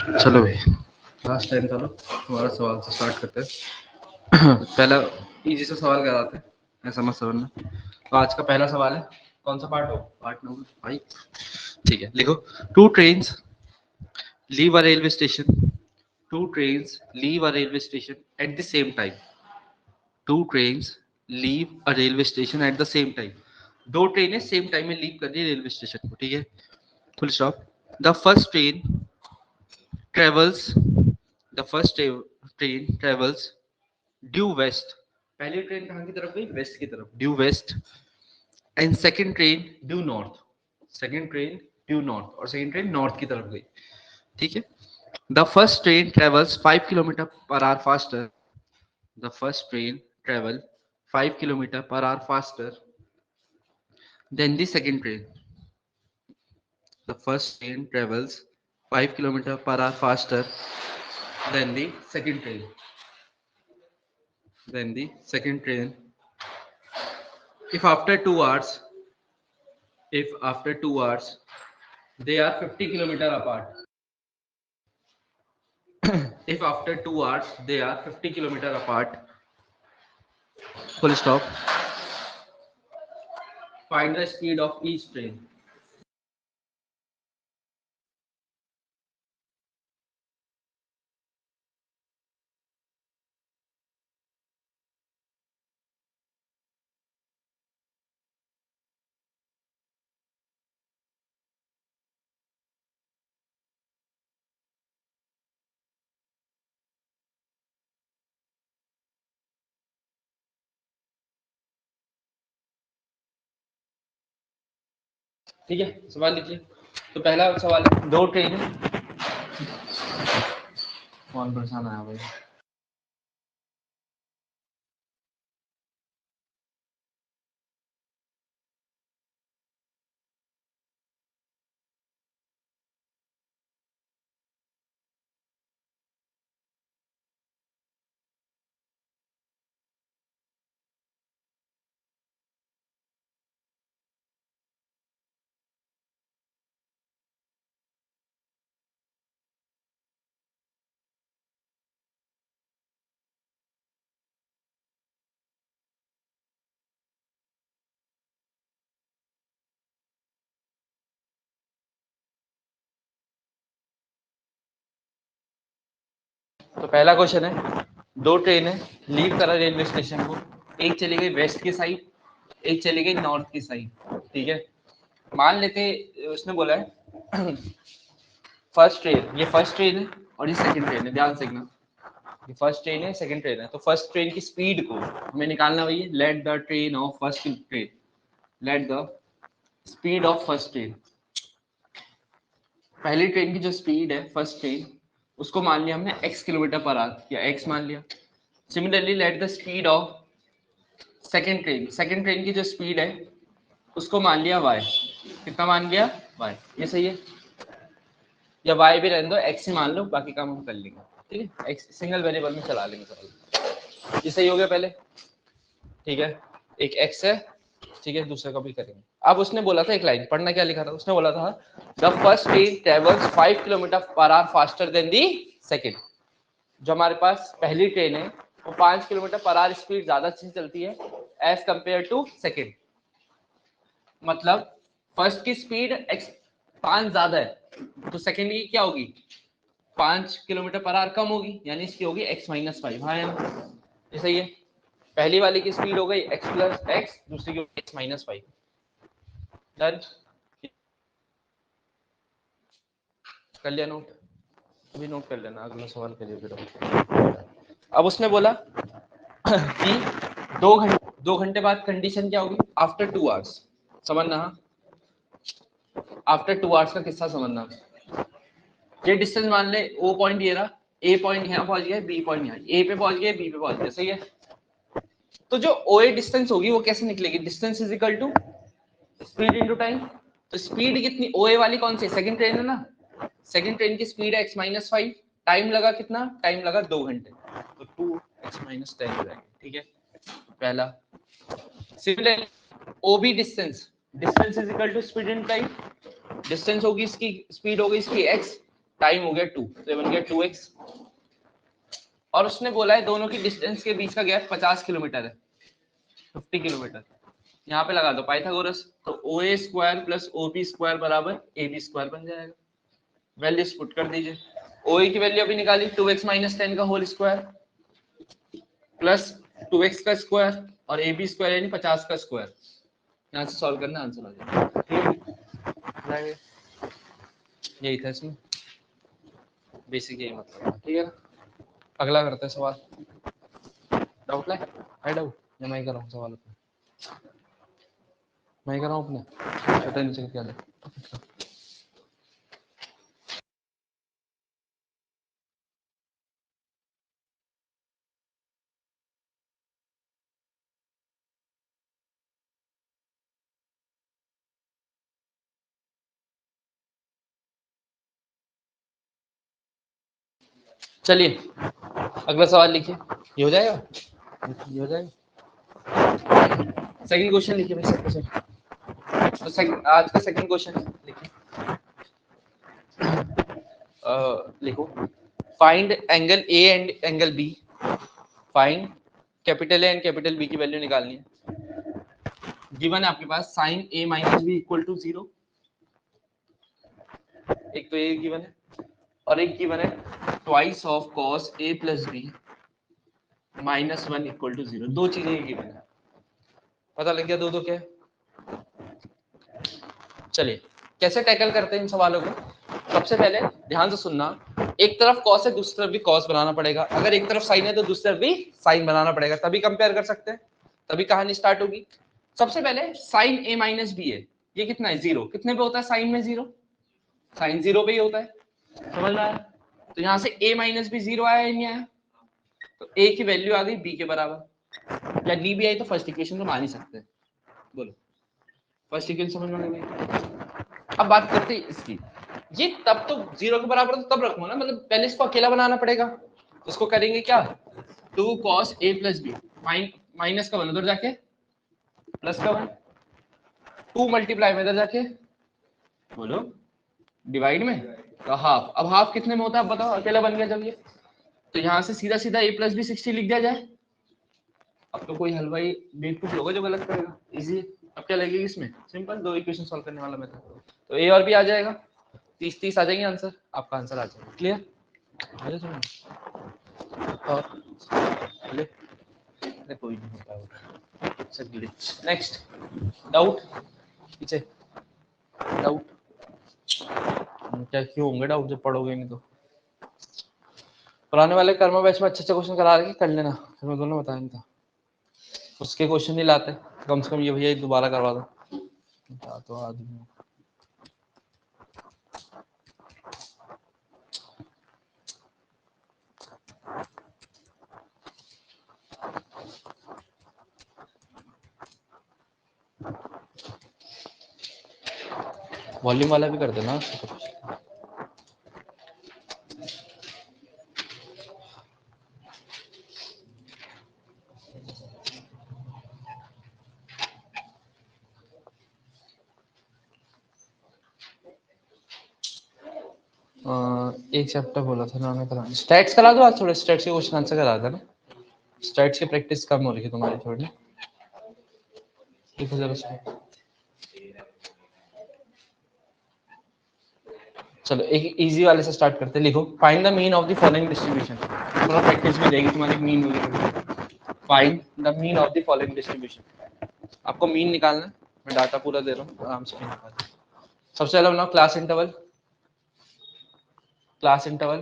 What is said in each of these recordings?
चलो भाई last time था ना, हमारा सवाल से स्टार्ट करते हैं। पहला इजी सा सवाल कराते हैं, ऐसा मत समझना। तो आज का पहला सवाल है, कौन सा पार्ट हो? पार्ट नंबर भाई, ठीक है, लिखो। Two trains leave a railway station, two trains leave a railway station at the same time, two trains leave a railway station at the same time. दो ट्रेनें सेम टाइम में leave कर रही है रेलवे स्टेशन को, ठीक है, full stop. The first train travels the first train travels due west, पहली ट्रेन कहाँ की तरफ गई? वेस्ट की तरफ, due west. And second train due north, second train due north, और सेकंड ट्रेन नॉर्थ की तरफ गई, ठीक है। The first train travels 5 kilometre per hour faster, the first train travel 5 kilometre per hour faster than the second train, the first train travels 5 kilometre per hour faster than the second train, then the second train. If after 2 hours, if after 2 hours they are 50 kilometer apart, if after 2 hours they are 50 kilometer apart, full stop. Find the speed of each train. ठीक है, सवाल लीजिए। तो पहला सवाल है, दो train, कौन परेशान आया भाई? तो पहला क्वेश्चन है, दो ट्रेनें लीव करा रेलवे स्टेशन को, एक चली गई वेस्ट की साइड, एक चली गई नॉर्थ की साइड, ठीक है। मान लेते उसने बोला है फर्स्ट ट्रेन, ये फर्स्ट ट्रेन है और ये सेकंड ट्रेन है, ध्यान से देखना, ये फर्स्ट ट्रेन है सेकंड ट्रेन है। तो फर्स्ट ट्रेन की स्पीड को हमें निकालना भैया, let the train of first train, let the speed of first train, पहली ट्रेन की जो स्पीड है फर्स्ट ट्रेन, उसको मान लिया हमने x किलोमीटर पर आवर, या x मान लिया। Similarly let the speed of second train, second train की जो स्पीड है उसको मान लिया y, कितना मान लिया? y, ये सही है। या y भी रहने दो, x ही मान लो, बाकी काम हम कर लेंगे, ठीक है, x सिंगल वेरिएबल में चला लेंगे सवाल। ये सही हो गया पहले, ठीक है, एक x है, ठीक है, दूसरे का भी करेंगे। अब उसने बोला था, एक लाइन पढ़ना, क्या लिखा था उसने? बोला था the first train travels 5 kilometre per hour faster then the second. जो हमारे पास पहली ट्रेन है वो 5 किलोमीटर पर आवर स्पीड ज्यादा चलती है एज कंपेयर टू सेकंड। मतलब फर्स्ट की स्पीड x 5 ज्यादा है, तो सेकंड की क्या होगी? 5 किलोमीटर पर आवर कम होगी, यानी इसकी होगी x-5। हाँ, ये सही है। पहली वाली की स्पीड हो गई x प्लस एक्स, दूसरी की x-5। डन, कर लिया नोट? अभी नोट कर लेना, अगला सवाल करिए फिर। अब उसने बोला कि 2 घंटे बाद कंडीशन क्या होगी? आफ्टर 2 आवर्स, समझना, आफ्टर 2 आवर्स का किस्सा समझना। ये डिस्टेंस मान ले, ओ पॉइंट ये रहा, ए पॉइंट यहाँ पहुंच गया, बी पॉइंट यहाँ, ए पे पहुंच गया, बी पे पहुंच गया, सही है। तो जो ओ ए डिस्टेंस होगी वो कैसे निकलेगी? Distance is equal to speed into time. तो स्पीड कितनी ओ ए वाली कौन सी? सेकंड ट्रेन है ना, सेकंड ट्रेन की स्पीड है x-5, टाइम लगा कितना? टाइम लगा 2 घंटे, तो 2x-10 हो जाएगा, ठीक है, पहला। Similarly OB distance, distance is equal to speed in time, distance होगी इसकी, स्पीड होगी इसकी x, टाइम हो गया 2, तो ये बन गया 2x। और उसने बोला है दोनों की डिस्टेंस के बीच का गैप 50 किलोमीटर है, 50 किलोमीटर। यहाँ पे लगा दो पाइथागोरस, तो O A square plus O B square बराबर ए बी स्क्वायर बन जाएगा। वैल्यूज पुट कर दीजिए। ओ ए की वैल्यू अभी निकाली 2x माइनस 10 का होल स्क्वायर प्लस 2x का स्क्वायर और ए बी स्क्वायर यानी 50 का स्क्वायर। यहाँ से सॉल्व करना आंसर आ जाएगा। यही था इसमें बेसिक, यही मतलब, ठीक है ना। अगला करते हैं सवाल। डाउट लाए? है डाउट या मैं ही कर रहा हूँ सवाल अपने? मैं ही कर रहा हूँ अपने, छोटे नीचे क्या दे। चलिए अगला सवाल लिखिए। ये हो जाएगा, ये हो जाएगा। सेकंड क्वेश्चन लिखिए भाई, सेकंड क्वेश्चन। तो आज का सेकंड क्वेश्चन लिखिए। लिखो find angle A and angle B. Find capital A and capital B की वैल्यू निकालनी है। गिवन है आपके पास sine A minus B equal to 0, एक तो ये गिवन है, और एक गिवन है twice of cos A plus B minus 1 equal to 0। दो चीजें ये गिवन है, पता लग गया दो दो क्या है। चलिए कैसे टैकल करते हैं इन सवालों को। सबसे पहले ध्यान से सुनना, एक तरफ कॉस है दूसरी तरफ भी कॉस बनाना पड़ेगा। अगर एक तरफ साइन है तो दूसरी तरफ भी साइन बनाना पड़ेगा, तभी कंपेयर कर सकते हैं, तभी कहानी स्टार्ट होगी। सबसे पहले साइन ए माइनस बी है, ये कितना है 0। कितने पे होता है साइन में 0? साइन 0 पे ही होता है, समझ में आया? तो यहाँ से a माइनस बी 0 आया या नहीं आया? तो a की वैल्यू आ गई b के बराबर, या d भी आई तो फर्स्ट इक्वेशन तो मान ही सकते हैं। बोलो फर्स्ट इक्वेशन समझ में आ गई। अब बात करते हैं इसकी, ये तब तो 0 के बराबर तो तब रखो ना, मतलब पहले इसको अकेला बनाना पड़ेगा। उसको करेंगे क्या, 2 cos a plus B, minus का 1 उधर जाके प्लस का 1, 2 मल्टीप्लाई में इधर जाके बोलो डिवाइड में तो हाफ। अब हाफ कितने में होता है बताओ, अकेला बन गया जब ये, तो यहाँ से सीधा सीधा a प्लस बी 60 लिख दिया जाए। अब तो कोई हलवाई बेवकूफ होगा जो गलत करेगा, इजी। अब क्या लगेगा इसमें, सिंपल, दो इक्वेशन सॉल्व करने वाला मेथड, तो a और b आ जाएगा, 30 आ जाएंगे आंसर, आपका आंसर आ जाएगा। क्लियर? और कोई नहीं होता। नेक्स्ट डाउट पीछे, डाउट क्या क्यों होंगे डाउट जब पढ़ोगे नहीं तो। पुराने वाले कर्म बैच में अच्छे अच्छे क्वेश्चन करा रहे कर लेना, फिर मैं दोनों बताया था उसके क्वेश्चन नहीं लाते, कम से कम ये भैया दोबारा करवा दो तो आदमी। वॉल्यूम वाला भी कर देना। एक चैप्टर बोला था ना, मैं करा स्टैट्स करा दो आज, थोड़े स्टैट्स के क्वेश्चन आंसर करा देना। स्टैट्स की प्रैक्टिस कम हो रही है तुम्हारी थोड़ी, देखो जरा उसमें। चलो एक इजी वाले से स्टार्ट करते हैं। लिखो find the mean of the following distribution, थोड़ा प्रैक्टिस भी देगी तुम्हारी मीन वगैरह। Find the mean of the following distribution, आपको मीन निकालना है, मैं डाटा पूरा दे रहा हूँ आराम से निकाल। सबसे पहले बनाओ क्लास इंटरवल, क्लास इंटरवल,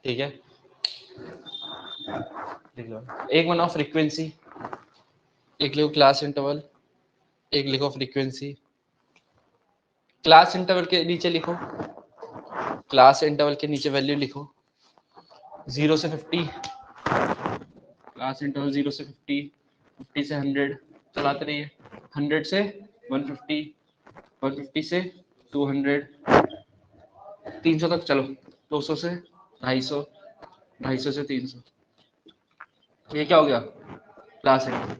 ठीक है। एक बनाओ फ्रीक्वेंसी, एक लिखो क्लास इंटरवल, एक लिखो फ्रीक्वेंसी। क्लास इंटरवल के नीचे लिखो, क्लास इंटरवल के नीचे वैल्यू लिखो 0 से 50, क्लास इंटरवल 0 से 50, 50 से 100 चलाते रहिए, 100 से 150, 150 से 200, 300 तक चलो, 200 से 250, 250 से 300। ये क्या हो गया क्लास इंटरवल।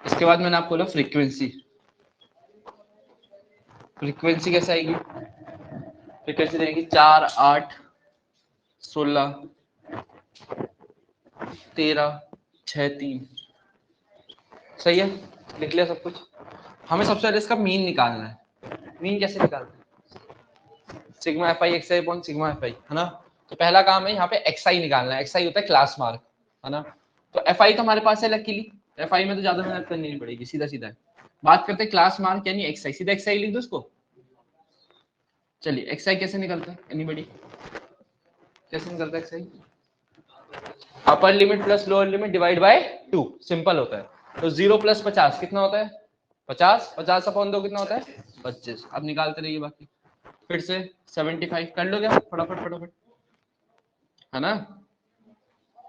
इसके बाद मैंने आपको बोला फ्रीक्वेंसी, फ्रीक्वेंसी कैसे आएगी, फ्रीक्वेंसी रहेगी 4, 8, 16, 13, 6, 3। सही है, लिख लिया सब कुछ। हमें सबसे पहले इसका मीन निकालना है। मीन कैसे निकालते हैं? Sigma F I x I upon sigma F I, है ना। तो पहला काम है यहाँ पे एक्स आई निकालना है। एक्स आई होता है क्लास मार्क, है ना। तो एफ आई तो हमारे पास है लकीली, एफ आई में तो ज्यादा मेहनत करनी नहीं पड़ेगी, सीधा सीधा है। बात करते हैं क्लास मार्क यानी एक्स आई, सीधा एक्स आई लिख दो उसको। चलिए एक्स आई कैसे निकलता है, एनीबॉडी कैसे निकलता है x I? Upper limit plus lower limit divide by 2, simple होता है। तो 0 प्लस 50 कितना होता है? 50, 50 अपॉन 2 कितना होता है? 25। अब निकालते रहिए बाकी। फिर से 75 कर लो क्या, फटाफट फटाफट, है ना।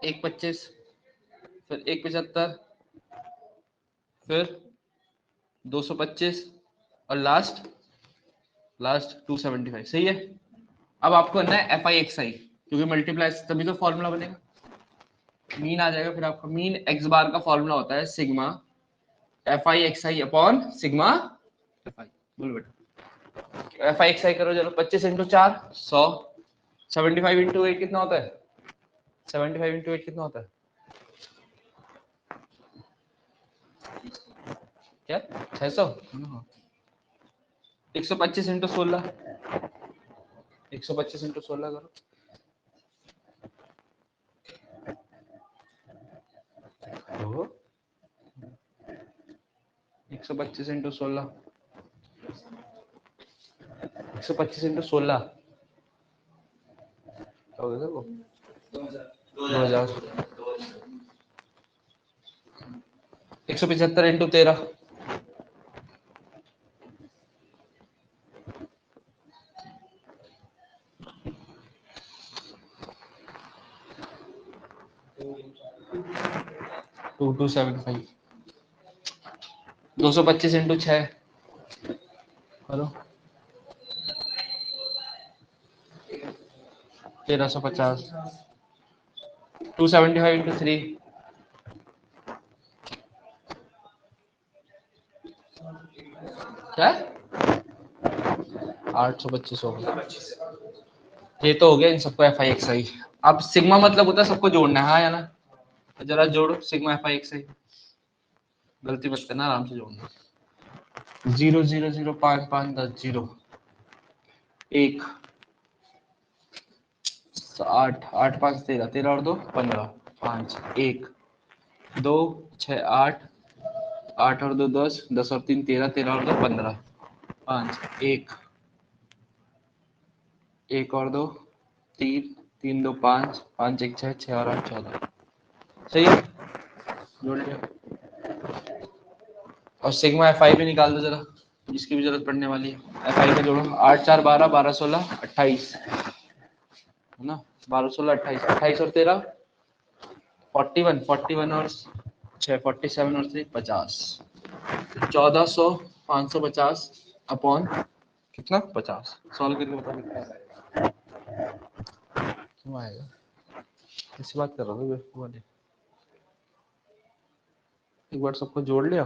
125, फिर 175, फिर 225 और लास्ट 275। सही है। अब आपको करना है एफ आई एक्स आई, क्योंकि मल्टीप्लाई तभी तो फॉर्मूला बनेगा, मीन आ जाएगा। फिर आपका मीन एक्स बार का फॉर्मूला होता है sigma F I x I upon sigma F I. बोलो बेटा, एफ आई एक्स आई करो, चलो 25 इंटू 4 100, 75 इंटू 8 कितना होता है? 75 इंटू 8 कितना होता है? क्या 600? 125 इंटू 16, 125 इंटू 16 करो। तो 125 इंटू 16, 125 इंटू 16 क्या होगा वो? 2000। 175 इंटू 13, 2275। 225 इंटू 6 करो, 1350। 275 इंटू 3, क्या 825 होगा। ये तो हो गया इन सबको एफ आई एक्स आई। अब सिग्मा मतलब होता है सबको जोड़ना है, हाँ या ना। जरा जोड़ो सिग्मा एफ आई एक्स आई, गलती मत करना, आराम से जोड़ना। 0 0 0 5 5 10 0 1 8 8 5 13 13 और 2 15 5 1 2 6 8 8 और 2 10 10 और 3 13 13 और 2 15 5 1 1 और 2 3 3 2 5 5 1 6 6 और 8 14। सही है, जोड़ लिया। और सिग्मा एफ आई भी निकाल दो जरा, इसकी भी जरूरत पड़ने वाली है। एफ आई का जोड़ो, 8 4 12 12 16 28, है ना। 12 16 28, 28 और 13 41, 41 और 6 47 और 3 50, 1400 550 अपॉन कितना 50। सॉल्व करके बता कितना आएगा। क्यों आएगा, किसी बात कर रहा था बेवकूफ वाली। एक बार सबको जोड़ लिया,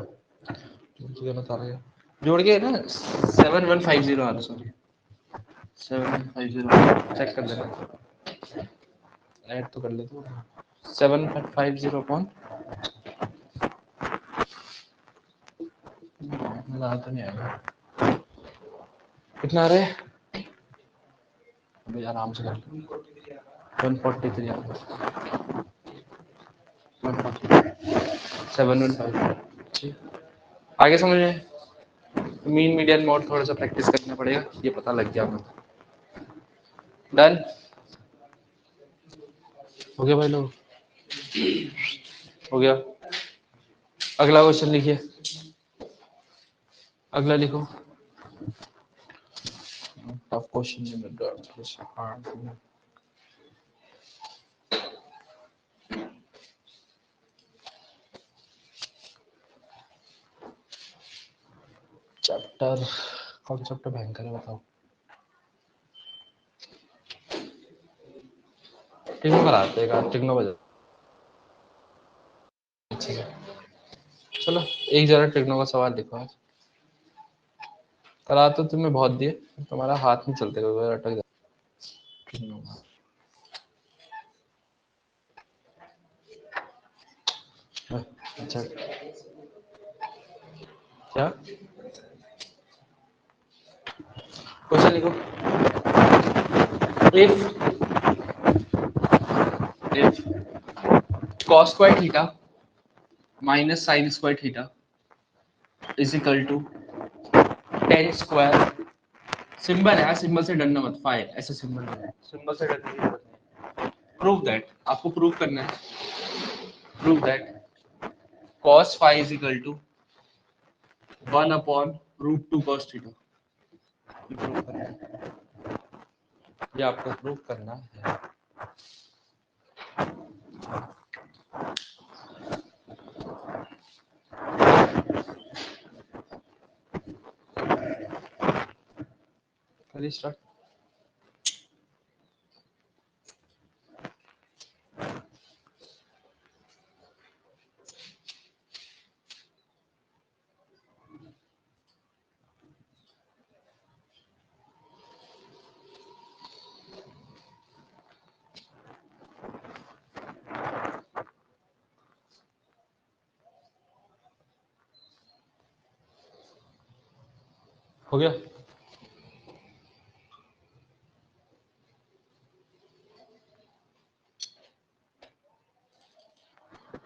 जोड़ के ना 7150 आ रहा, सॉरी 7150 चेक कर देना, ऐड तो कर लेते हो। 7150 अपॉन ज़्यादा तो नहीं आएगा, कितना आ रहा है अभी, आराम से कर लो। 143 आ रहा है, 715। ठीक, आगे समझ में। मीन मीडियन मोड थोड़ा सा प्रैक्टिस करना पड़ेगा, ये पता लग गया हमें। डन हो गया भाई लोग, हो गया। अगला क्वेश्चन लिखिए, अगला लिखो। Tough question, hard. चैप्टर कौन सा चैप्टर भयंकर है बताओ। टिग्नो कराते हैं, टिग्नो बजा। चलो एक जरा टिग्नो का सवाल लिखो आज। करा तो तुम्हें बहुत दिए, तुम्हारा हाथ नहीं चलते, अटक जाता। अच्छा क्या क्वेश्चन लिखो। If cos square theta minus sine square theta is equal to ten square, symbol है, सिंबल से डरना मत, फाइव ऐसे सिंबल है, सिंबल से डरने की जरूरत नहीं। प्रूव दैट, आपको प्रूव करना है, prove that cos five is equal to 1 upon root two cos theta. ये प्रूव करना है, ये आपको प्रूव करना है। करिए स्टार्ट। हो गया?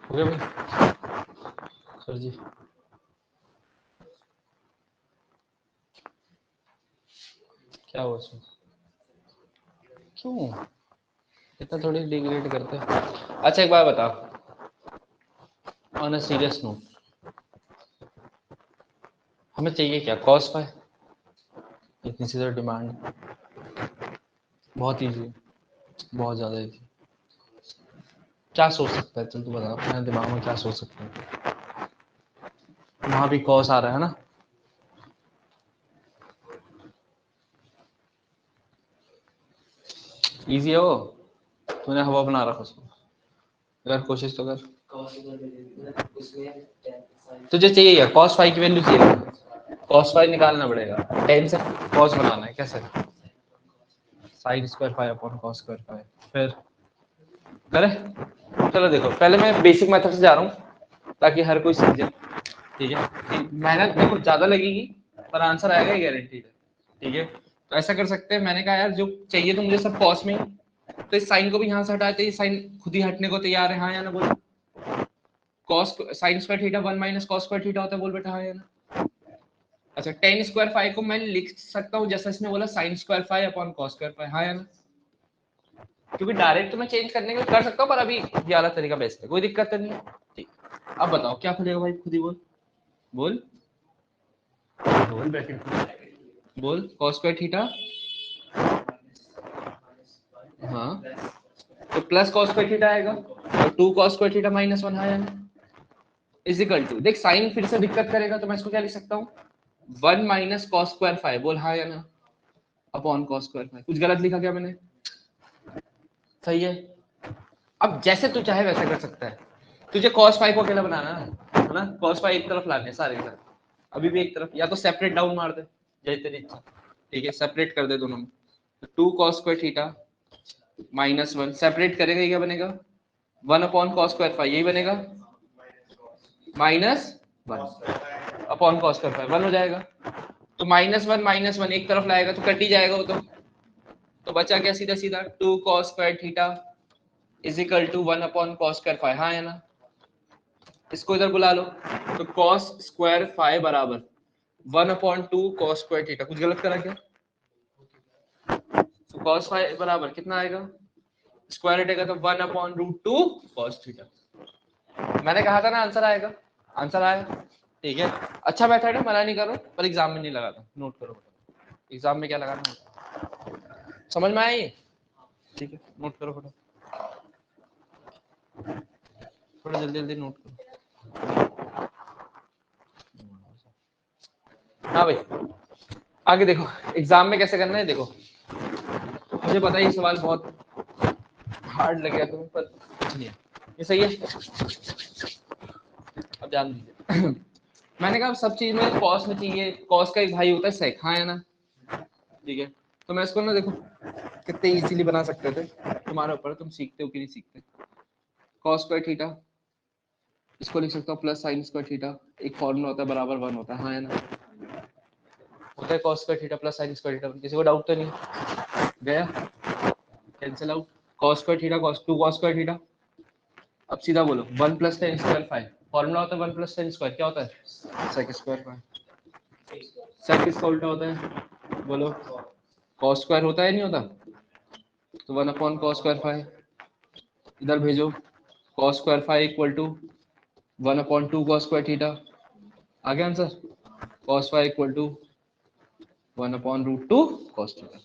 हो गया भाई सर जी? क्या हुआ उसमें? क्यों इतना थोड़ी डिग्रेड करते हैं? अच्छा एक बात बताओ, ऑन अ सीरियस नोट, हमें चाहिए क्या? cos फाइव, इतनी सी तो डिमांड, बहुत इजी, बहुत ज्यादा इजी। क्या सोच सकता है, चल तू बता अपने दिमाग में क्या सोच सकता है। वहां भी cos आ रहा है ना, इजी है वो, तूने हवा बना रखा उसको, अगर कोशिश तो कर। तुझे चाहिए क्या? cos फाइव की वैल्यू चाहिए, cos फाइव निकालना पड़ेगा, 10 से cos बनाना है, कैसे? Sine square five upon cos square five, फिर करे। चलो देखो, पहले मैं बेसिक मेथड से जा रहा हूँ ताकि हर कोई समझे, ठीक है? मेहनत देखो ज्यादा लगेगी पर आंसर आएगा, गारंटीड है, ठीक है? तो ऐसा कर सकते हैं, मैंने कहा यार जो चाहिए तो मुझे सब cos में, तो इस साइन को भी यहाँ से हटाते, ये साइन खुद ही हटने को तैयार है, हाँ या ना बोलो? cos sign square theta 1 minus cos square theta होता है, बोल बेटा हाँ या ना? अच्छा, टेन स्क्वायर फाइव को मैं लिख सकता हूँ जैसा इसने बोला, sine square five upon cos square five, हाँ या ना? क्योंकि डायरेक्ट तो मैं चेंज करने के लिए कर सकता हूँ, पर अभी ये वाला तरीका बेस्ट है, कोई दिक्कत तो नहीं है, ठीक। अब बताओ क्या खुलेगा भाई, खुद ही बोल, बोल बोल ब्रैकेट बोल, cos स्क्वायर थीटा, हाँ तो प्लस cos स्क्वायर थीटा आएगा, और 2 cos स्क्वायर थीटा माइनस 1 है इज इक्वल टू, देख साइन फिर से दिक्कत करेगा तो मैं इसको क्या लिख सकता हूँ, 1 माइनस cos स्क्वायर फाइव, बोल हाँ या ना, अपॉन cos स्क्वायर फाइव। कुछ गलत लिखा क्या मैंने? सही है। अब जैसे तू चाहे वैसा कर सकता है, तुझे cos फाइव को अकेला बनाना है ना, cos फाइव एक तरफ लाने सारे के सारे, अभी भी एक तरफ, या तो सेपरेट डाउन मार दे, जैसे तेरी इच्छा, ठीक है? सेपरेट कर दे दोनों में, तो 2 cos square theta minus 1, separate करेगा, क्या बनेगा? 1 अपॉन cos स्क्वायर फाइव, यही बनेगा, minus 1 upon cos square five, 1 हो जाएगा, तो माइनस वन एक तरफ लाएगा तो कट ही जाएगा वो, तो बचा क्या? सीधा सीधा 2 cos square theta is equal to 1 upon cos square five, हाँ है ना? इसको इधर बुला लो, तो cos स्क्वायर फाइव बराबर 1 अपॉन 2 cos स्क्वायर थीटा, कुछ गलत करा क्या? तो cos फाइव बराबर कितना आएगा, स्क्वायर हटेगा तो 1 upon root two cos theta. मैंने कहा था ना आंसर आएगा, आंसर आया, ठीक है? अच्छा मेथड है, मना नहीं करो, पर एग्जाम में नहीं लगाता, नोट करो, एग्जाम में क्या लगाना होता, समझ में आया ये? ठीक है, नोट करो फटाफट, थोड़ा जल्दी जल्दी नोट करो। हाँ भाई, आगे देखो एग्जाम में कैसे करना है, देखो मुझे पता है ये सवाल बहुत हार्ड लगेगा तुम्हें, पर कुछ नहीं है, ये सही है। अब ध्यान दीजिए, मैंने कहा सब चीज में कॉस में चाहिए, कॉस का एक भाई होता है सेक, हाँ है ना, ठीक है। तो मैं इसको ना देखो कितने इजीली बना सकते थे, तुम्हारे ऊपर, तुम सीखते हो कि नहीं सीखते। कॉस स्क्वायर थीटा, इसको लिख सकता हूँ प्लस साइन स्क्वायर थीटा, एक फॉर्मूला होता है बराबर 1 होता है, हाँ है ना, होता है cos square theta plus sign square theta. किसी को डाउट तो नहीं गया, cancel out, cos square theta cos 2 cos square theta. अब सीधा बोलो 1 प्लस टेन स्क्वायर 5, फॉर्मूला होता है 1 प्लस टेन स्क्वायर, क्या होता है सेक स्क्वायर 5। सेक किसका उल्टा होता है बोलो, कॉस स्क्वायर होता है नहीं होता, तो 1 अपॉन कॉस स्क्वायर 5, इधर भेजो, cos square 5 equal to 1 upon 2 cos square theta, आ गया answer, cos 5 equal to 1 upon root 2 cos theta.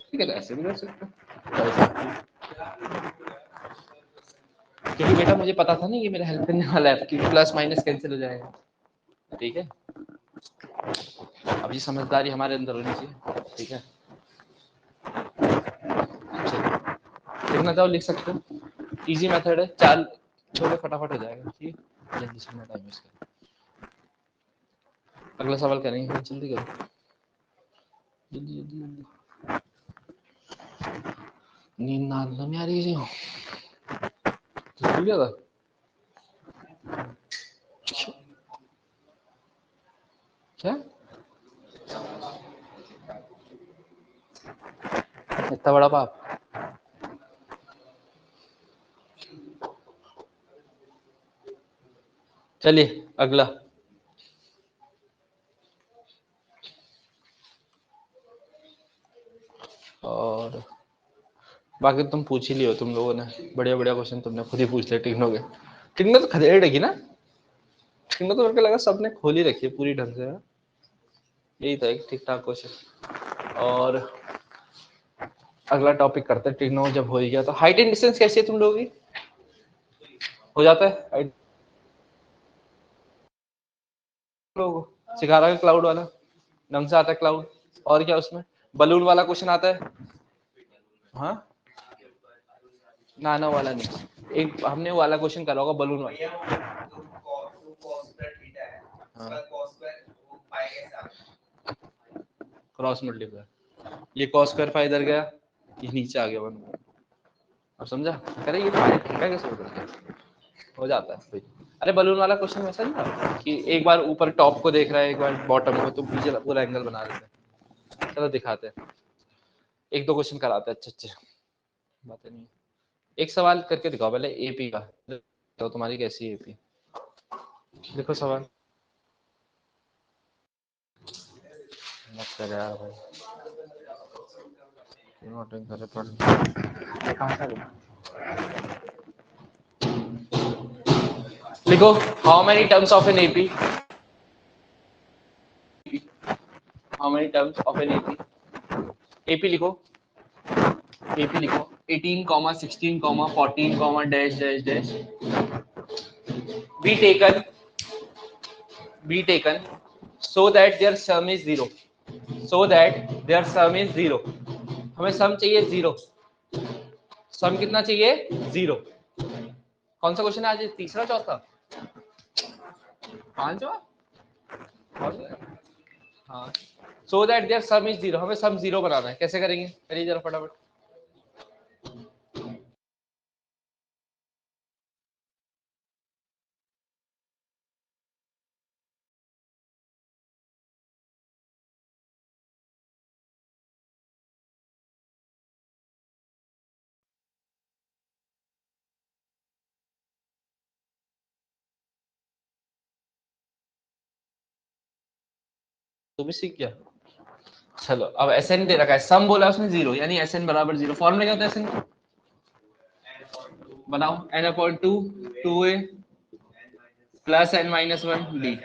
ठीक है, तो ऐसे भी कर सकते हो, क्योंकि बेटा मुझे पता था नहीं कि मेरा हेल्प करने वाला है, क्योंकि प्लस माइनस कैंसिल हो जाएगा, ठीक है। अब ये समझदारी हमारे अंदर होनी चाहिए, ठीक है। लिखना चाहो लिख सकते हो, इजी मेथड है, 4 छोटे फटाफट हो जाएगा, ठीक है, जल्दी से टाइम वेस्ट कर। अगला सवाल करेंगे, जल्दी करो, जल्दी जल्दी जल्दी, नींद ना नहीं आ रही है, तो भूल गया था। क्या इतना बड़ा पाप, चलिए अगला, और बाकी तुम पूछ ही लियो, तुम लोगों ने बढ़िया बढ़िया क्वेश्चन तुमने खुद ही पूछ लिया, टिकनो के, टिकनो तो खदेड़ रखी ना, टिकनो तो मेरे को लगा सबने खोल ही रखी है पूरी ढंग से, यही था एक ठीक ठाक क्वेश्चन। और अगला टॉपिक करते हैं, टिकनो जब हो ही गया तो हाइट एंड डिस्टेंस कैसी है तुम लोगों की, हो जाता है हाइट लोगों को सिखा रहा है, क्लाउड वाला ढंग से आता है क्लाउड, और क्या उसमें बलून वाला क्वेश्चन आता है, हाँ नानो वाला नहीं, एक हमने वाला क्वेश्चन करा होगा बलून वाला, क्रॉस मल्टीप्लाई, ये कॉस स्क्वायर 5 इधर गया, ये नीचे आ गया 1, अब समझा, करे ये कैसे हो जाता है भाई। अरे बलून वाला क्वेश्चन वैसा नहीं था कि एक बार ऊपर टॉप को देख रहा है एक बार बॉटम को, तो पीछे पूरा एंगल बना देते हैं, चलो दिखाते हैं, एक दो क्वेश्चन कराते हैं अच्छे अच्छे, बातें नहीं, एक सवाल करके दिखाओ पहले एपी का, तो तुम्हारी कैसी है एपी, देखो सवाल मत कर यार भाई, नोटिंग करे पढ़ कहां से लिखो, how many terms of an AP, how many terms of an AP, AP लिखो, एपी लिखो 18, 16, 14, dash dash dash, be taken so that their sum is 0, so that their sum is 0, हमें सम चाहिए 0, सम कितना चाहिए 0, कौन सा क्वेश्चन है आज, तीसरा चौथा पांचवा, हाँ, so that their sum is 0, हमें सम 0 बनाना है, कैसे करेंगे करिए जरा फटाफट, तो भी सीख गया, चलो अब एसएन दे रखा है, सम बोला उसने 0, यानी एसएन बराबर 0, फॉर्मूला क्या होता है एसएन का, बनाओ n upon 2 2a plus n minus 1 d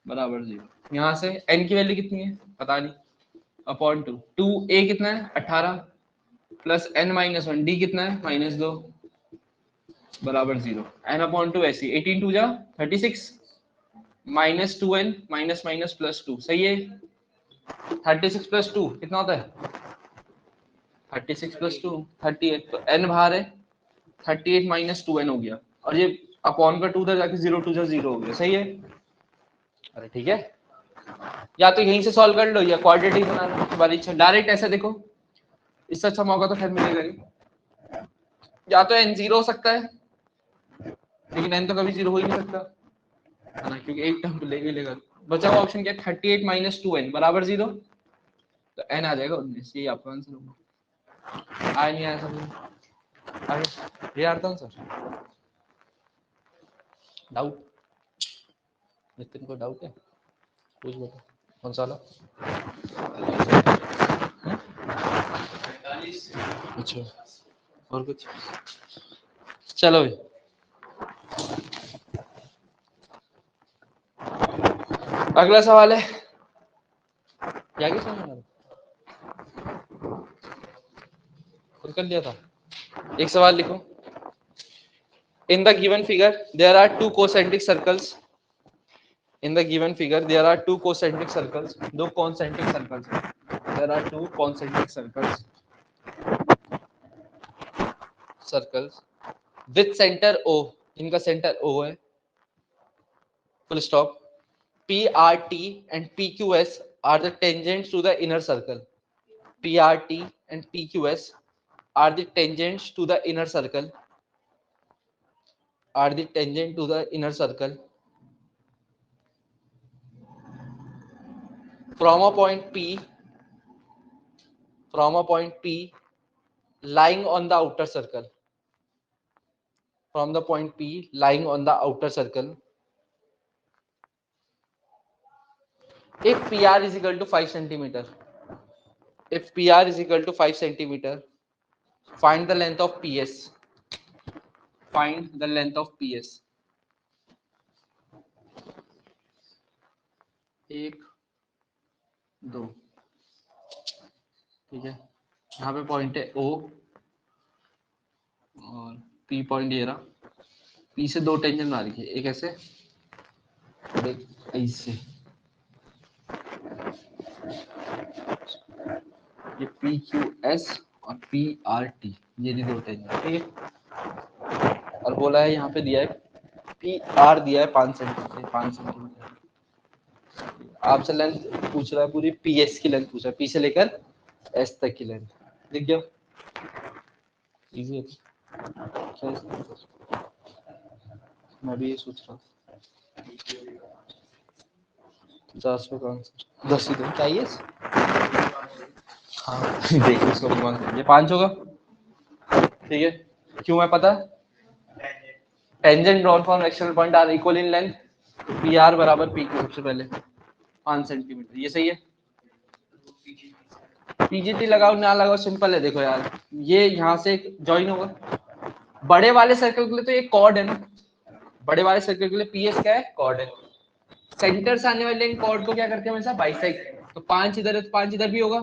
बराबर 0, यहाँ से n की वैल्यू कितनी है पता नहीं, अपॉन 2 2a कितना है 18 प्लस n माइनस 1 d कितना है -2 बराबर 0, n अपॉन 2 ऐसी 18 2 जा 36 minus 2n minus minus plus 2, सही है, 36 प्लस 2 कितना होता है 36 प्लस 2 38, तो n बाहर है 38 माइनस 2n हो गया, और ये अपॉन का 2 उधर जाके 0 2 जा 0 हो गया, सही है, अरे ठीक है, या तो यहीं से सॉल्व कर लो या क्वाड्रेटिक बनाना तुम्हारी इच्छा। डायरेक्ट ऐसे देखो, इससे अच्छा मौका तो खैर मिलेगा नहीं। या तो n 0 हो सकता है, लेकिन n तो कभी 0 हो ही नहीं सकता है ना, क्योंकि एक टर्म तो लेगा ही लेगा। बचा हुआ ऑप्शन क्या है, 38 माइनस 2n बराबर 0, तो n आ जाएगा 19। ये आपका आंसर होगा। आया नहीं आया समझ आगे ये आता आंसर? डाउट? नितिन को डाउट है? पूछ बेटा, कौन सा वाला? अच्छा, और कुछ? चलो भाई, अगला सवाल है, क्या क्या समझ खुद कर लिया था। एक सवाल लिखो। In the given figure, there are two concentric circles. In the given figure, there are two concentric circles. दो concentric circles. There are two concentric circles. Circles with center O. इनका center O है. Full stop. PRT and PQS are the tangents to the inner circle. PRT and PQS are the tangents to the inner circle. Are the tangent to the inner circle. From a point P lying on the outer circle. From the point P lying on the outer circle. If PR is equal to 5 centimeter. If PR is equal to 5 centimeter, find the length of PS. Find the length of PS. 1 2 ठीक है, यहाँ पे point है O और P point ये रहा। P से दो टेंजेंट बना रखी है, एक ऐसे और एक ऐसे। ये PQS और PRT, ये दो टेंजेंट, ठीक है। और बोला है यहाँ पे दिया है PR दिया है 5 सेंटीमीटर। आपसे लेंथ पूछ रहा है, पूरी PS की लेंथ पूछ रहा है, P से लेकर S तक की लेंथ। लिख गया, इजी है। मैं भी ये सोच रहा हूँ 50 का आंसर 10 ही दो चाहिए। हाँ देखिए इसको ये 5 होगा, ठीक है। क्यों है पता? Tangent drawn from external point are equal in length, P R बराबर पी क्यू। सबसे पहले 5 सेंटीमीटर, ये सही है। पीजीटी लगाओ ना लगाओ सिंपल है। देखो यार, ये यहाँ से ज्वाइन होगा। बड़े वाले सर्कल के लिए तो ये कॉर्ड है ना, बड़े वाले सर्कल के लिए पीएस क्या है, कॉर्ड है। सेंटर से आने वाले इन कॉर्ड को क्या करते हैं हमेशा, बाइसेक्ट। तो 5 इधर है तो 5 इधर भी होगा,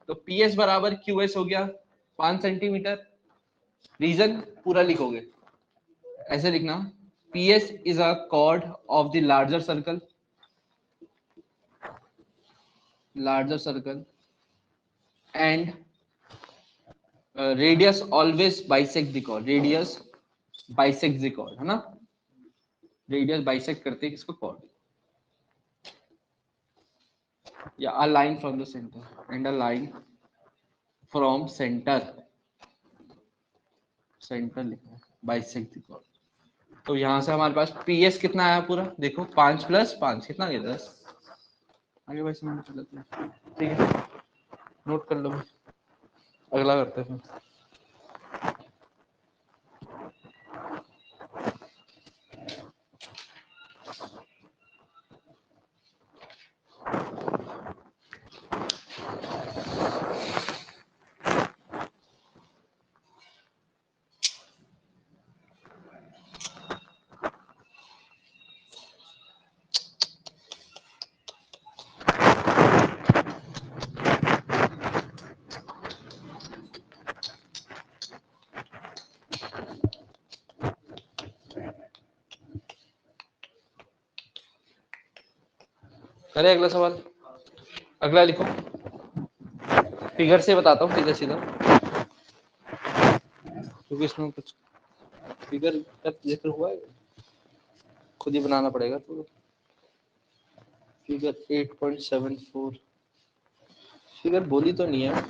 तो पीएस बराबर क्यूएस हो गया 5 सेंटीमीटर। रीजन पूरा लिखोगे, ऐसे लिखना, PS is a cord of the larger circle, larger circle, and radius always bisect the chord. Radius bisects the chord, है ना। radius bisect करते हैं किसको, chord। या a line from the center and a line from center लिखना है, bisect the chord। तो यहाँ से हमारे पास PS कितना आया पूरा, देखो 5 + 5 कितना गया, 10। आगे भाई समझ चलते हैं, ठीक है, नोट कर लो। अगला करते हैं। करे अगला सवाल, अगला लिखो। फिगर से बताता हूँ, फिगर सीधा, क्योंकि इसमें कुछ फिगर का जिक्र हुआ है, खुद ही बनाना पड़ेगा तो। फिगर 8.74 फिगर बोली तो नहीं है,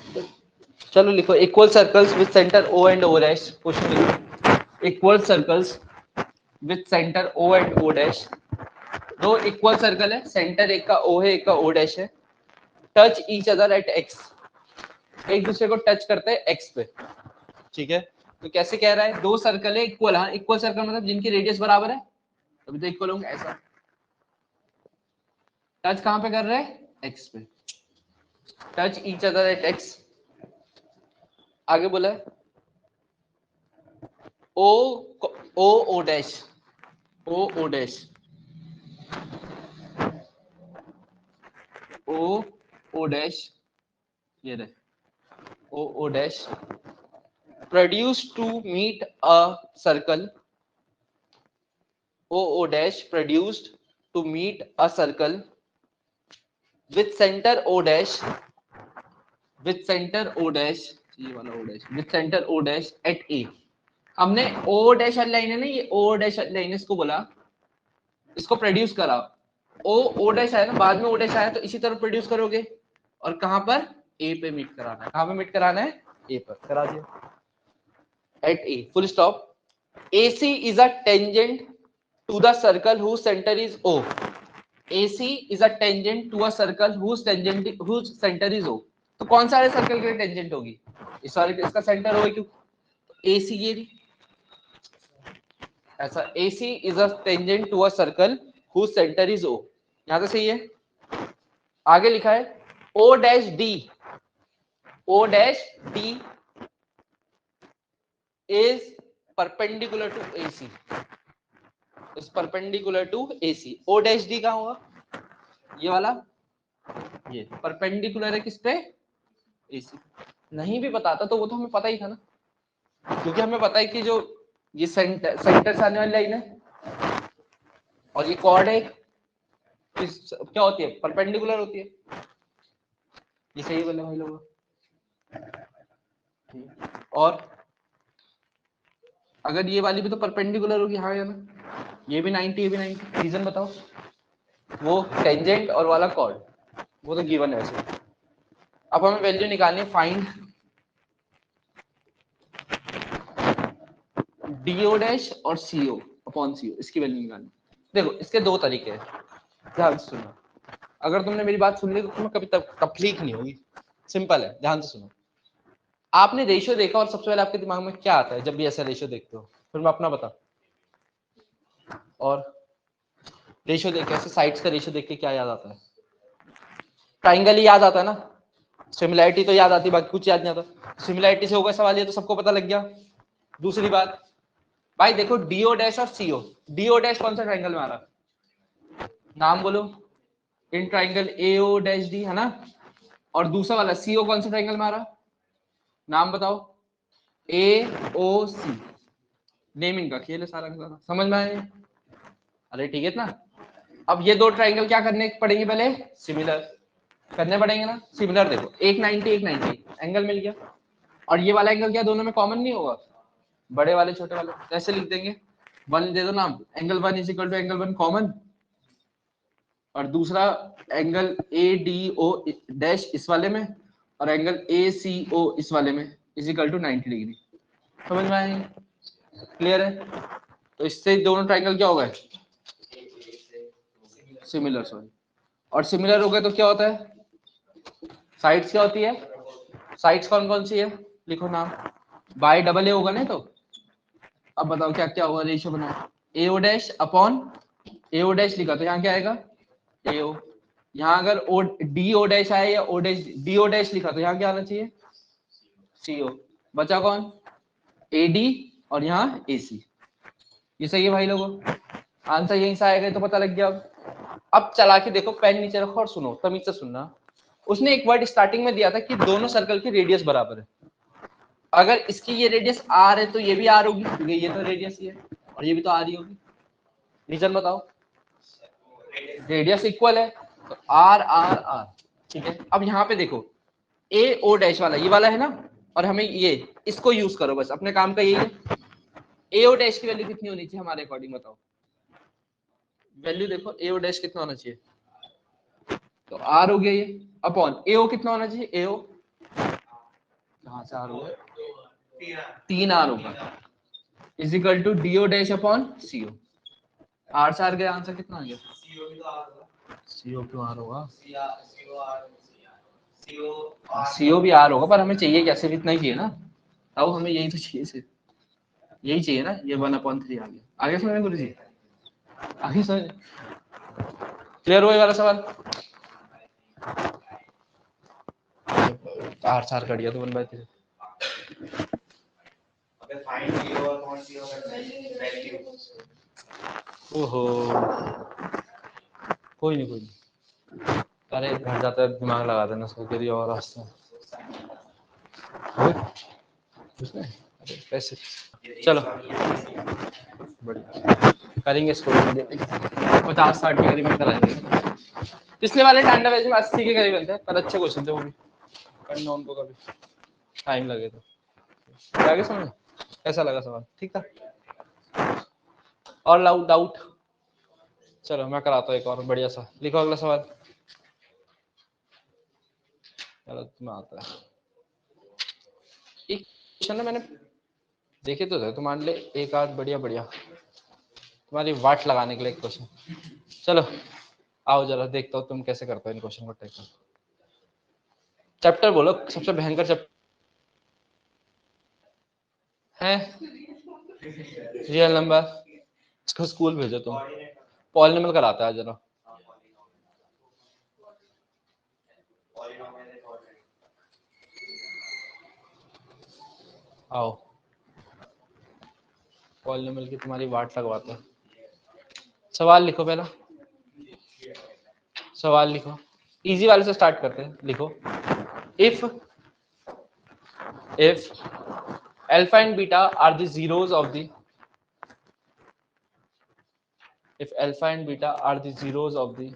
चलो लिखो equal circles with centre O and O dash. Question लिखो equal circles with centre O and O dash. दो इक्वल सर्कल है, सेंटर एक का ओ है एक का ओ डैश है। Touch each other at X, एक दूसरे को टच करते हैं एक्स पे, ठीक है। तो कैसे कह रहा है, दो सर्कल है इक्वल, हाँ इक्वल सर्कल मतलब जिनकी रेडियस बराबर है, तभी तो इक्वल होंगे। ऐसा टच कहां पे कर रहे हैं, एक्स पे, touch each other at X. आगे बोला है O O O dash, O O dash, O O dash, ये रहे O O dash produce to meet a circle, O O dash produced to meet a circle with centre O dash, with centre O dash, ये वाला O dash, with centre O dash at A. हमने O dash line है ना, ये O dash line, इसको बोला, इसको produce करा, ओ ओ डैश आया ना, बाद में ओ डैश आया, तो इसी तरह प्रोड्यूस करोगे और कहां पर, ए पे मीट कराना है। कहां पे मीट कराना है, ए पर, करा दिया at A, full stop. AC is a tangent to the circle whose center is O. AC is a tangent to a circle whose center is O. तो कौन सा सर्कल के लिए टेंजेंट होगी, इस वाले इसका सेंटर होगा, क्यों AC ये रही, ऐसा AC is a tangent to a circle whose center is O। यहां तो सही है। आगे लिखा है O dash D, O dash D is perpendicular to AC, is perpendicular to AC। O dash D कहां होगा, ये वाला, ये परपेंडिकुलर है किस पे, AC। नहीं भी बताता तो वो तो हमें पता ही था ना, क्योंकि हमें पता है कि जो ये सेंटर से आने वाली लाइन है और ये कॉर्ड है, क्या होती है, परपेंडिकुलर होती है। ये सही बोले भाई लोग। और अगर ये वाली भी तो परपेंडिकुलर होगी, हाँ या ना, ये भी 90 ये भी 90, रीजन बताओ। वो टेंजेंट और वाला कॉर्ड, वो तो गिवन है वैसे। अब हमें वैल्यू निकालनी है, फाइंड डीओ डैश और सीओ अपॉन सीओ, इसकी वैल्यू निकालनी। देखो इसके दो तरीके हैं, ध्यान से सुनो। अगर तुमने मेरी बात सुन ली तो तुम्हें कभी तकलीफ नहीं होगी, सिंपल है, ध्यान से सुनो। आपने रेशियो देखा और सबसे पहले आपके दिमाग में क्या आता है जब भी ऐसा रेशियो देखते हो, फिर मैं अपना बता। और रेशियो देख के, ऐसे साइड्स का रेशियो देख के क्या याद आता है, ट्राइंगल ही याद आता है ना, सिमिलैरिटी तो याद आती, बाकी कुछ याद नहीं आता। सिमिलैरिटी से होगा सवाल, ये तो सबको पता लग गया। दूसरी बात भाई देखो, डीओ डैश और सीओ, डीओ डैश कौन सा ट्राइंगल में आ रहा, नाम बोलो। In triangle AO dash D है ना, और दूसरा वाला सीओ कौन सा ट्राइंगल में आ रहा, नाम बताओ। ए ओ सी, नेमिंग का खेल है सारा, समझ में आया। अरे ठीक है ना। अब ये दो ट्राइंगल क्या करने पड़ेंगे, पहले सिमिलर करने पड़ेंगे ना। सिमिलर देखो, एक 90 एक 90, एंगल मिल गया। और ये वाला एंगल क्या दोनों में कॉमन नहीं होगा, बड़े वाले छोटे वाले, कैसे लिख देंगे, वन दे दो नाम, angle one is equal to angle one common, और दूसरा angle A D O dash इस वाले में, और एंगल ए सी ओ इस वाले में इज इक्वल टू 90 डिग्री। समझ में आए, क्लियर है। तो इससे दोनों ट्राइंगल क्या हो गए, सिमिलर, सॉरी। और सिमिलर हो गए तो क्या होता है, साइड्स क्या होती है, साइड्स कौन कौन सी है, लिखो नाम, बाय डबल ए होगा ना। तो अब बताओ क्या क्या होगा, रेशियो बनाओ, एओ डैश अपॉन एओ डैश लिखा तो यहाँ क्या आएगा, एओ। यहाँ अगर ओ डी ओ डैश आए या O dash D O dash लिखा तो यहाँ क्या आना चाहिए, सीओ। बचा कौन, एडी, और यहाँ एसी। ये सही है भाई लोगों, आंसर यहीं से आएगा, तो पता लग गया। अब चला के देखो, पेन नीचे रखो और सुनो, तमीज से सुनना। उसने एक वर्ड स्टार्टिंग में दिया था कि दोनों सर्कल की रेडियस बराबर है। अगर इसकी ये रेडियस आर है तो ये भी आर होगी, क्योंकि ये तो रेडियस ही है, और ये भी तो आर ही होगी। रीजन बताओ, रेडियस इक्वल है तो आर आर आर, ठीक है। अब यहाँ पे देखो, ए ओ डैश वाला ये वाला है ना, और हमें ये इसको यूज करो, बस अपने काम का यही है। ए ओ डैश की वैल्यू कितनी होनी चाहिए हमारे अकॉर्डिंग, बताओ। वैल्यू देखो, ए ओ डैश कितना होना चाहिए, तो आर हो गया ये अपॉन एओ कितना होना चाहिए, एओ कहां से आर होगा 3R होगा is equal to DO dash upon CO. R से आर गया आंसर कितना आ गया, सीओ क्यों आर होगा, सीओ भी आर होगा पर हमें चाहिए क्या, सिर्फ इतना ही चाहिए ना, अब हमें यही तो चाहिए, सिर्फ यही चाहिए ना, ये 1/3 आ गया। आगे समझ गुरु जी, आगे समझ, क्लियर हुआ ये वाला सवाल। आर से आर कट गया तो 1/3। ओहो कोई नहीं कोई नहीं, अरे घर जाता है दिमाग लगा देना उसको करिए और रास्ता पैसे चलो बढ़िया करेंगे इसको 50-60 के करीब कराएंगे। पिछले वाले टांडा वैसे 80 के करीब बनते हैं पर अच्छे क्वेश्चन थे वो भी, करना उनको कभी टाइम लगे तो। आगे समझ कैसा लगा सवाल, ठीक था और डाउट, चलो मैं कराता हूँ एक और बढ़िया सा, लिखो अगला सवाल। चलो तुम्हें आता है एक क्वेश्चन ना, मैंने देखे तो थे तुम्हारे लिए एक आध बढ़िया बढ़िया तुम्हारी वाट लगाने के लिए क्वेश्चन। चलो आओ जरा देखता हूँ तुम कैसे करते हो इन क्वेश्चन को टैकल। चैप्टर बोलो सबसे भयंकर चैप्टर है, रियल नंबर, इसको स्कूल भेजो तुम, पॉलिनोमियल कराता है जरा। आओ पॉलिनोमियल की तुम्हारी वाट लगवाते हैं। सवाल लिखो पहला, सवाल लिखो, इजी वाले से स्टार्ट करते हैं। लिखो if alpha and beta are the zeros of the, if alpha and beta are the zeros of the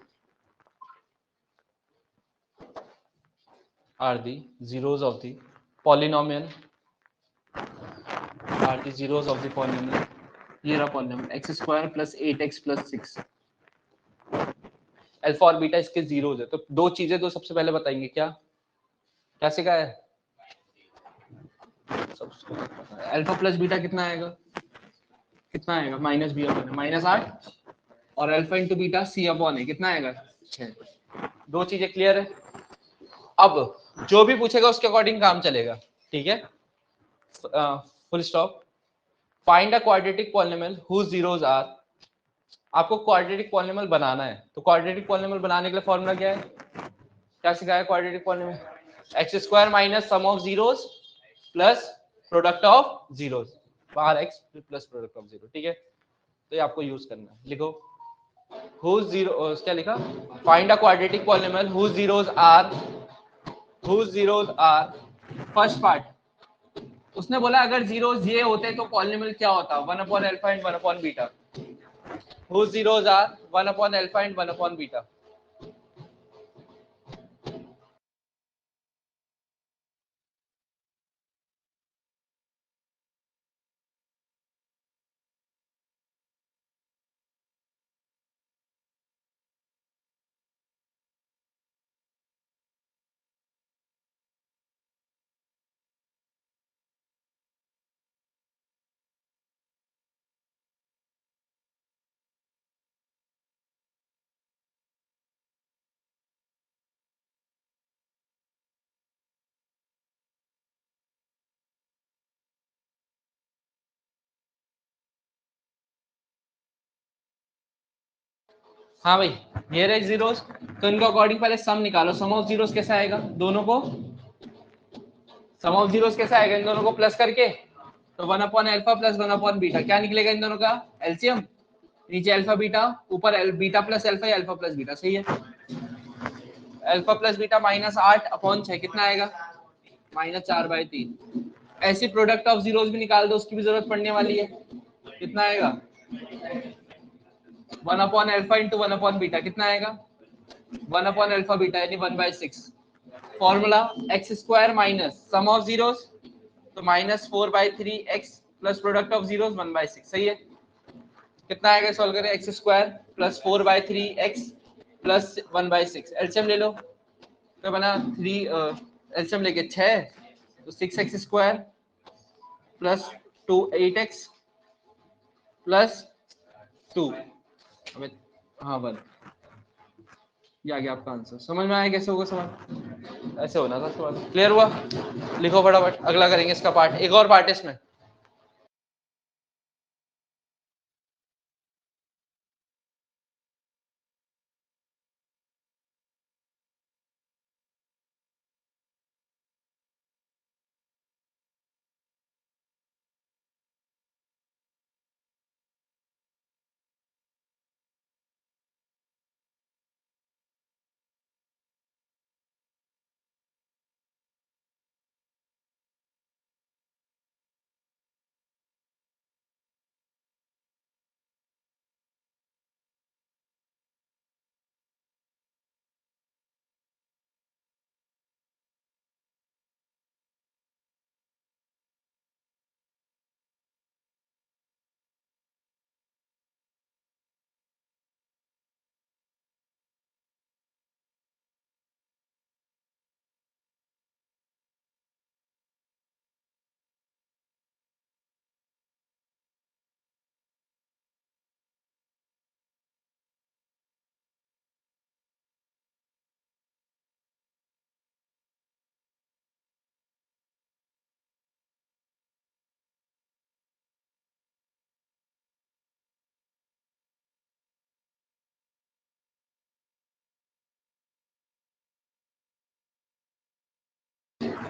polynomial, are the zeros of the polynomial, ये रहा polynomial x² plus 8x plus 6, alpha और beta इसके zeros है। तो दो चीजें तो सबसे पहले बताएंगे, क्या क्या सिखाया है, अल्फा प्लस बीटा कितना आएगा, कितना आएगा माइनस बी अपॉन -8 और अल्फा इंटू बीटा सी अपॉन है कितना आएगा 6। दो चीजें क्लियर है। अब जो भी पूछेगा उसके अकॉर्डिंग काम चलेगा, ठीक है, full stop. Find a quadratic polynomial whose zeros are, आपको क्वाड्रेटिक पॉलिनोमियल बनाना है, तो क्वाड्रेटिक पॉलिनोमियल बनाने के लिए फॉर्मूला क्या है, क्या सिखाया quadratic polynomial, x² minus sum of zeros plus product of zeros, बाहर x plus product of zero, ठीक है, तो ये आपको यूज करना है। लिखो हुज जीरो, क्या लिखा, find a quadratic polynomial whose zeros are, first part उसने बोला अगर जीरोज ये होते तो पॉलिनोमियल क्या होता, 1 alpha and 1 beta, whose zeros are 1 alpha and 1 beta. हाँ भाई ये रहे जीरोस, तो इनके अकॉर्डिंग पहले सम निकालो, सम ऑफ जीरोस कैसे आएगा, दोनों को सम ऑफ जीरोस कैसे आएगा, इन दोनों को प्लस करके, तो 1 अल्फा प्लस 1 बीटा, क्या निकलेगा इन दोनों का एलसीएम, नीचे अल्फा बीटा ऊपर बीटा प्लस अल्फा या अल्फा प्लस बीटा, सही है। अल्फा प्लस बीटा -8/6 कितना आएगा -4/3। ऐसी प्रोडक्ट ऑफ जीरोस भी निकाल दो, उसकी भी जरूरत पड़ने वाली है, कितना आएगा 1 अल्फा इंटू 1 बीटा, कितना आएगा 1 अल्फा बीटा यानी 1/6। Formula x² minus sum of zeros, तो -4/3x plus product of zeros 1/6, सही है। कितना आएगा सॉल्व करें, x² plus 4/3x plus 1/6 LCM ले लो, तो बना 3 एलसीएम लेके 6 तो 6x square plus 2 8x plus 2 अबे हाँ 1, ये आ गया आपका आंसर। समझ में आया कैसे होगा सवाल? ऐसे होना था सवाल। क्लियर हुआ? लिखो फटाफट, अगला करेंगे इसका पार्ट, एक और पार्ट है इसमें।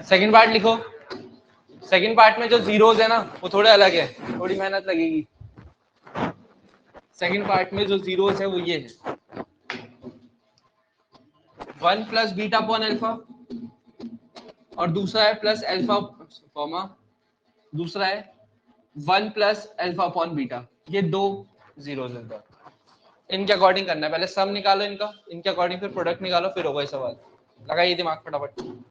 सेकंड पार्ट लिखो। सेकंड पार्ट में जो जीरोस है ना वो थोड़े अलग है, थोड़ी मेहनत लगेगी। सेकंड पार्ट में जो जीरोस है वो ये है 1 प्लस बीटा अपॉन अल्फा, और दूसरा है प्लस अल्फा कॉमा, दूसरा है 1 प्लस अल्फा अपॉन बीटा। ये दो जीरोस है, इनके अकॉर्डिंग करना है। पहले सम निकालो इनका, इनके अकॉर्डिंग फिर प्रोडक्ट निकालो, फिर होगा ये सवाल। लगाइए दिमाग फटाफट।